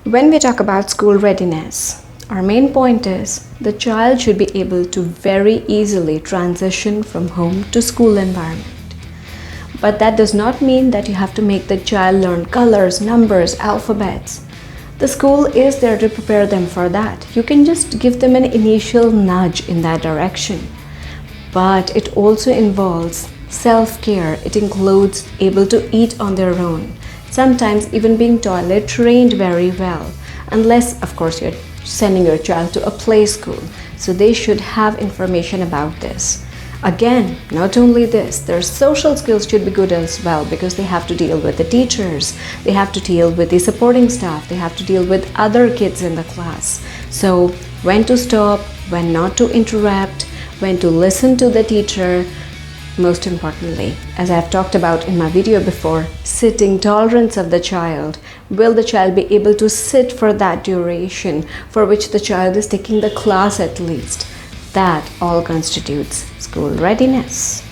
When we talk about school readiness, our main point is the child should be able to very easily transition from home to school environment. But that does not mean that you have to make the child learn colors, numbers, alphabets. The school is there to prepare them for that. You can just give them an initial nudge in that direction. But it also involves self-care. It includes able to eat on their own. Sometimes even being toilet trained very well. Unless, of course, you're sending your child to a play school. So they should have information about this. Again, not only this, their social skills should be good as well because they have to deal with the teachers, they have to deal with the supporting staff, they have to deal with other kids in the class. So when to stop, when not to interrupt, when to listen to the teacher. Most importantly, as I've talked about in my video before, sitting tolerance of the child. Will the child be able to sit for that duration for which the child is taking the class at least? That all constitutes school readiness.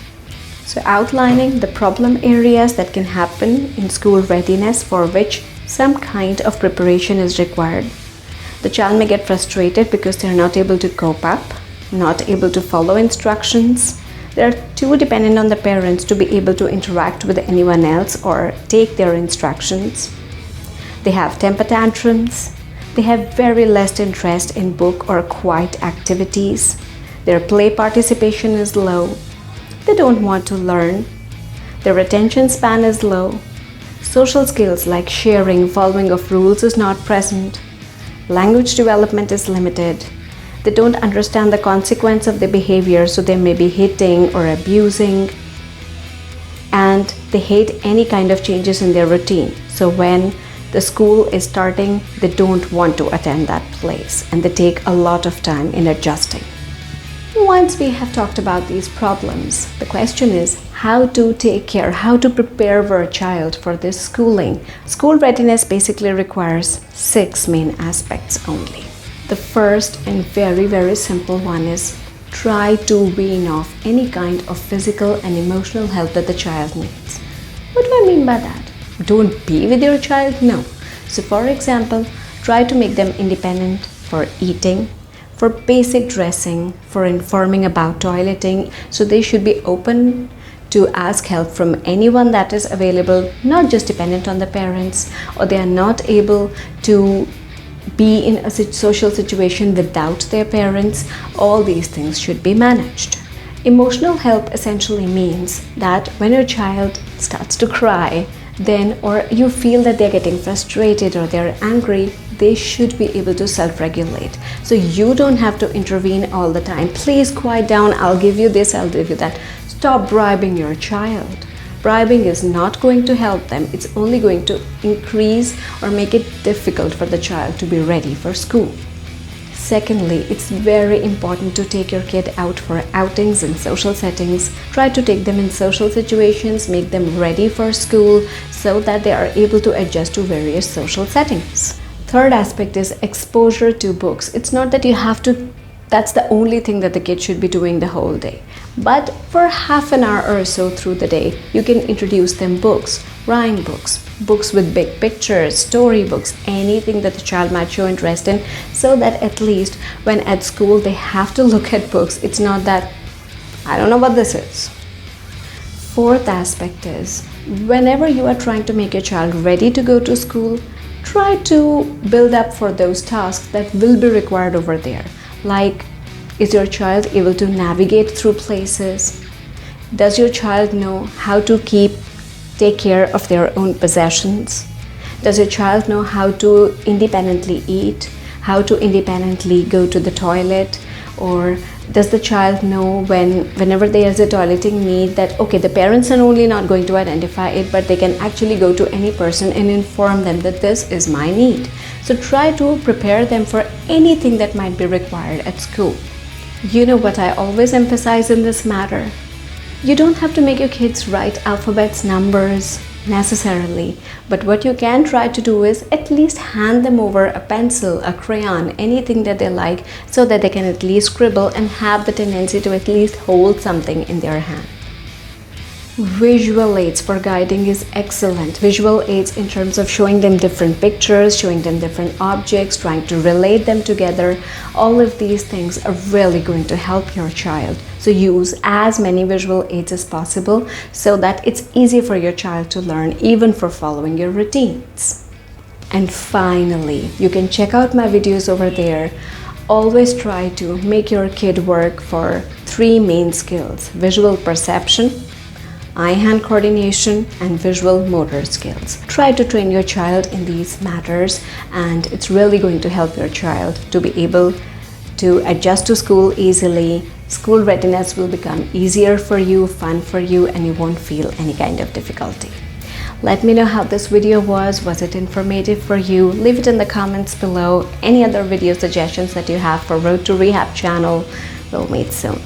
So outlining the problem areas that can happen in school readiness for which some kind of preparation is required. The child may get frustrated because they are not able to cope up, not able to follow instructions. They are too dependent on the parents to be able to interact with anyone else or take their instructions. They have temper tantrums. They have very less interest in book or quiet activities. Their play participation is low. They don't want to learn. Their attention span is low. Social skills like sharing, following of rules is not present. Language development is limited. They don't understand the consequence of their behavior, so they may be hitting or abusing. And they hate any kind of changes in their routine. So when the school is starting, they don't want to attend that place and they take a lot of time in adjusting. Once we have talked about these problems, the question is how to take care, how to prepare for a child for this schooling. School readiness basically requires 6 main aspects only. The first and very simple one is try to wean off any kind of physical and emotional help that the child needs. What do I mean by that? Don't be with your child? No. So for example, try to make them independent for eating, for basic dressing, for informing about toileting. So they should be open to ask help from anyone that is available, not just dependent on the parents, or they are not able to be in a social situation without their parents. All these things should be managed. Emotional help essentially means that when your child starts to cry, then or you feel that they're getting frustrated or they're angry, they should be able to self-regulate. So you don't have to intervene all the time. Please quiet down, I'll give you this, I'll give you that. Stop bribing your child. Bribing is not going to help them. It's only going to increase or make it difficult for the child to be ready for school. Secondly, it's very important to take your kid out for outings and social settings. Try to take them in social situations, make them ready for school so that they are able to adjust to various social settings. Third aspect is exposure to books. It's not that you have to, that's the only thing that the kid should be doing the whole day. But for half an hour or so through the day, you can introduce them books, rhyme books, books with big pictures, story books, anything that the child might show interest in, so that at least when at school they have to look at books, it's not that, I don't know what this is. Fourth aspect is, whenever you are trying to make your child ready to go to school, try to build up for those tasks that will be required over there. Like, is your child able to navigate through places? Does your child know how to take care of their own possessions? Does your child know how to independently eat? How to independently go to the toilet? Or does the child know whenever there is a toileting need that, okay, the parents are only not going to identify it, but they can actually go to any person and inform them that this is my need. So try to prepare them for anything that might be required at school. You know what I always emphasize in this matter? You don't have to make your kids write alphabets, numbers necessarily, but what you can try to do is at least hand them over a pencil, a crayon, anything that they like, so that they can at least scribble and have the tendency to at least hold something in their hand. Visual aids for guiding is excellent. Visual aids in terms of showing them different pictures, showing them different objects, trying to relate them together. All of these things are really going to help your child. So use as many visual aids as possible so that it's easy for your child to learn, even for following your routines. And finally, you can check out my videos over there. Always try to make your kid work for 3 main skills: visual perception, eye-hand coordination, and visual motor skills. Try to train your child in these matters, and it's really going to help your child to be able to adjust to school easily. School readiness will become easier for you, fun for you, and you won't feel any kind of difficulty. Let me know how this video was. Was it informative for you? Leave it in the comments below. Any other video suggestions that you have for Road to Rehab channel. We'll meet soon.